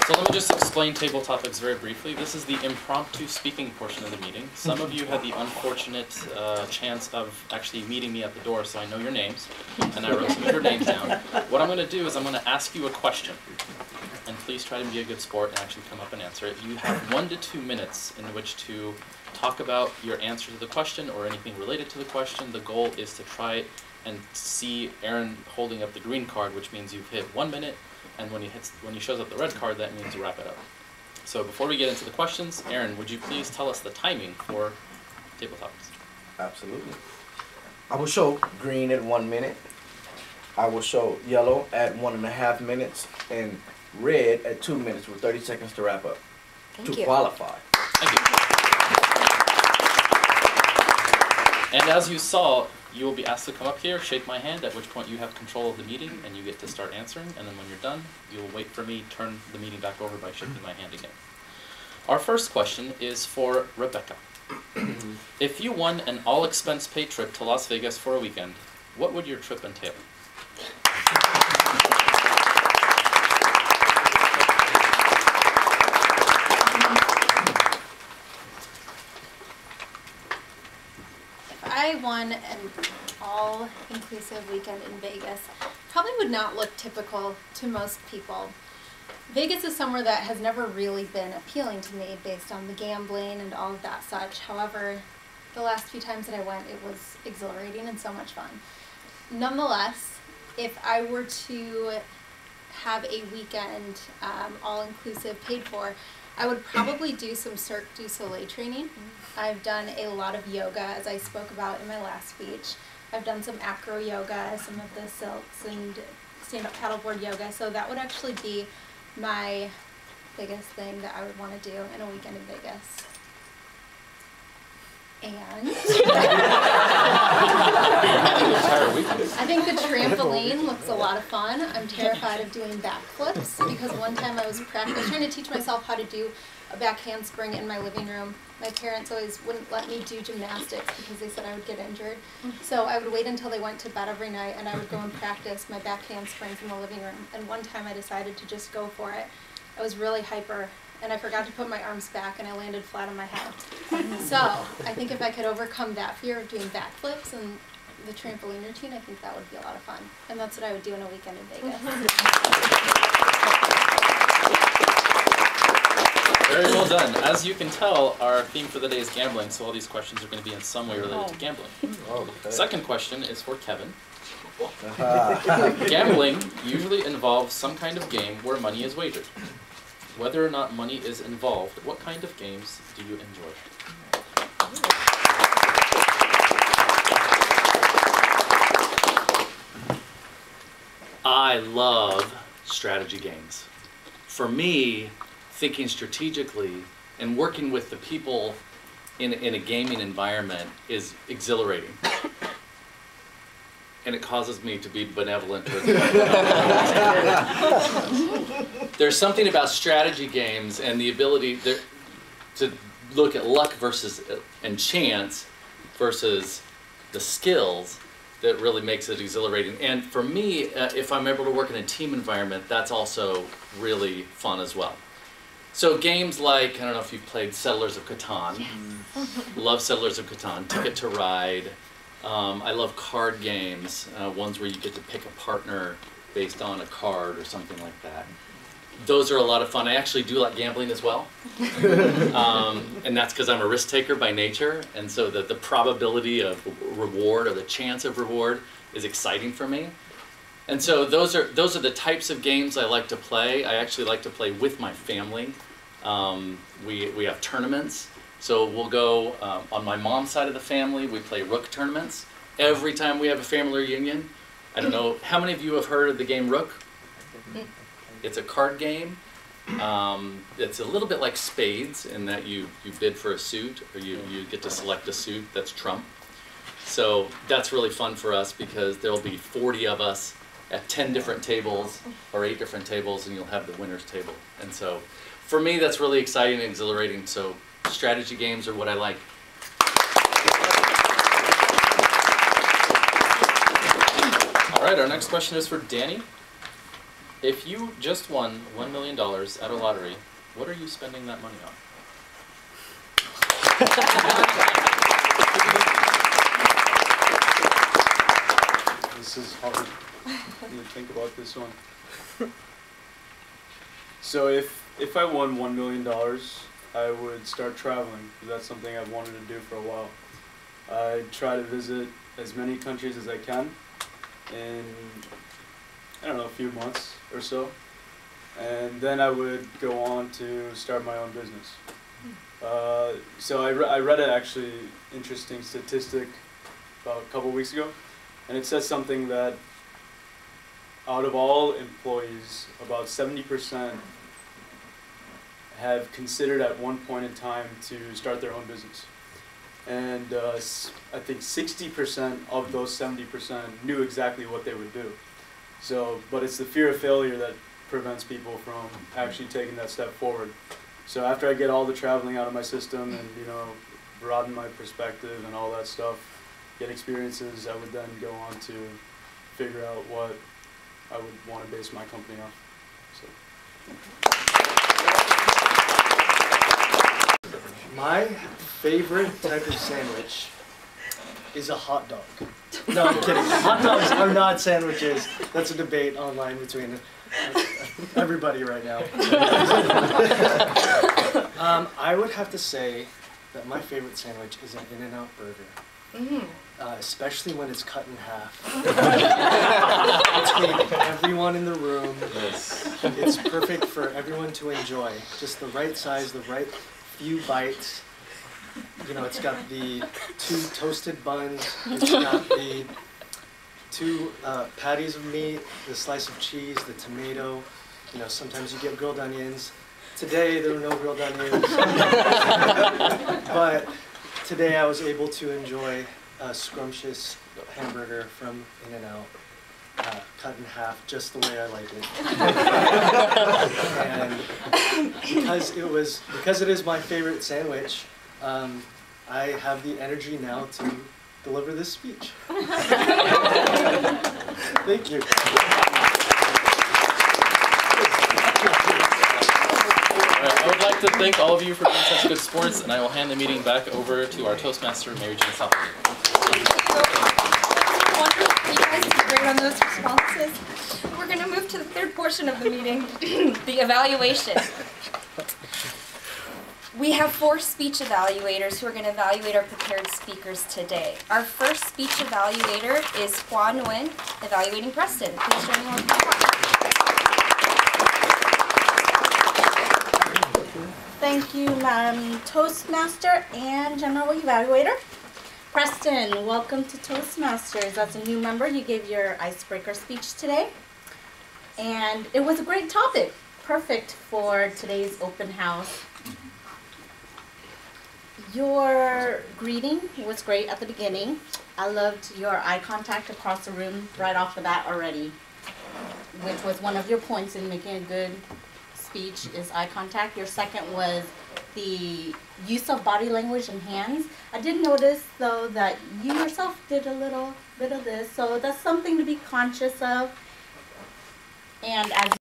So let me just explain table topics very briefly. This is the impromptu speaking portion of the meeting. Some of you had the unfortunate chance of actually meeting me at the door, so I know your names, and I wrote some of your names down. What I'm going to do is I'm going to ask you a question, and please try to be a good sport and actually come up and answer it. You have 1 to 2 minutes in which to talk about your answer to the question or anything related to the question. The goal is to try and see Aaron holding up the green card, which means you've hit 1 minute. And when he shows up the red card, that means you wrap it up. So before we get into the questions, Aaron, would you please tell us the timing for table topics? Absolutely. I will show green at 1 minute. I will show yellow at 1.5 minutes, and red at 2 minutes with 30 seconds to wrap up. Thank you. Qualify. Thank you. And as you saw, you will be asked to come up here, shake my hand, at which point you have control of the meeting and you get to start answering. And then when you're done, you'll wait for me, turn the meeting back over by shaking my hand again. Our first question is for Rebecca. If you won an all-expense-paid trip to Las Vegas for a weekend, what would your trip entail? I won an all-inclusive weekend in Vegas. Probably would not look typical to most people. Vegas is somewhere that has never really been appealing to me based on the gambling and all of that such. However, the last few times that I went, it was exhilarating and so much fun. Nonetheless, if I were to have a weekend all-inclusive paid for, I would probably do some Cirque du Soleil training. I've done a lot of yoga, as I spoke about in my last speech. I've done some acro yoga, some of the silks, and stand-up paddleboard yoga. So that would actually be my biggest thing that I would want to do in a weekend in Vegas. And I think the trampoline looks a lot of fun. I'm terrified of doing backflips because one time I was trying to teach myself how to do a back handspring in my living room. My parents always wouldn't let me do gymnastics because they said I would get injured. So I would wait until they went to bed every night and I would go and practice my back handsprings in the living room. And one time I decided to just go for it. I was really hyper and I forgot to put my arms back and I landed flat on my head. So I think if I could overcome that fear of doing backflips and the trampoline routine, I think that would be a lot of fun. And that's what I would do in a weekend in Vegas. Very well done. As you can tell, our theme for the day is gambling, so all these questions are going to be in some way related to gambling. Okay. Second question is for Kevin. Gambling usually involves some kind of game where money is wagered. Whether or not money is involved, what kind of games do you enjoy? I love strategy games. For me, thinking strategically and working with the people in a gaming environment is exhilarating. And it causes me to be benevolent towards There's something about strategy games and the ability to look at luck and chance versus the skills that really makes it exhilarating. And for me, if I'm able to work in a team environment, that's also really fun as well. So games like, I don't know if you've played Settlers of Catan. Yes. Love Settlers of Catan, Ticket to Ride. I love card games, ones where you get to pick a partner based on a card or something like that. Those are a lot of fun. I actually do like gambling as well. And that's because I'm a risk taker by nature. And so the probability of reward or the chance of reward is exciting for me. And so those are the types of games I like to play. I actually like to play with my family. We have tournaments. So we'll go, on my mom's side of the family, we play Rook tournaments. Every time we have a family reunion, I don't know, how many of you have heard of the game Rook? It's a card game. It's a little bit like spades in that you bid for a suit, or you get to select a suit that's trump. So that's really fun for us because there'll be 40 of us at 10 different tables or 8 different tables, and you'll have the winner's table. And so for me, that's really exciting and exhilarating. So strategy games are what I like. All right, our next question is for Danny. If you just won $1 million at a lottery, what are you spending that money on? This is hard. I need to think about this one. So if I won $1 million, I would start traveling, because that's something I've wanted to do for a while. I'd try to visit as many countries as I can in, I don't know, a few months or so. And then I would go on to start my own business. So I read an actually interesting statistic about a couple weeks ago, and it says something that out of all employees, about 70% have considered at one point in time to start their own business. And I think 60% of those 70% knew exactly what they would do. So, but it's the fear of failure that prevents people from actually taking that step forward. So after I get all the traveling out of my system and, you know, broaden my perspective and all that stuff, get experiences, I would then go on to figure out what I would want to base my company on. So. My favorite type of sandwich is a hot dog. No, I'm kidding. Hot dogs are not sandwiches. That's a debate online between everybody right now. I would have to say that my favorite sandwich is an In-N-Out burger. Especially when it's cut in half. Between everyone in the room. Yes. It's perfect for everyone to enjoy. Just the right size, the right few bites. You know, it's got the 2 toasted buns, it's got the 2 patties of meat, the slice of cheese, the tomato. You know, sometimes you get grilled onions. Today there were no grilled onions. But today I was able to enjoy a scrumptious hamburger from In-N-Out, cut in half just the way I like it. And because it is my favorite sandwich, I have the energy now to deliver this speech. Thank you. I would like to thank all of you for being such good sports, and I will hand the meeting back over to our Toastmaster, Mary Jane Southwood. Wonderful. You guys did great on those responses. We're going to move to the third portion of the meeting, the evaluation. We have 4 speech evaluators who are going to evaluate our prepared speakers today. Our first speech evaluator is Hua Nguyen, evaluating Preston. Please join me on the floor. Thank you, Madam Toastmaster and General Evaluator. Preston, welcome to Toastmasters. As a new member, you gave your icebreaker speech today. And it was a great topic, perfect for today's open house. Your greeting was great at the beginning. I loved your eye contact across the room right off the bat already, which was one of your points in making a good speech is eye contact. Your second was the use of body language and hands. I did notice though that you yourself did a little bit of this, so that's something to be conscious of. And as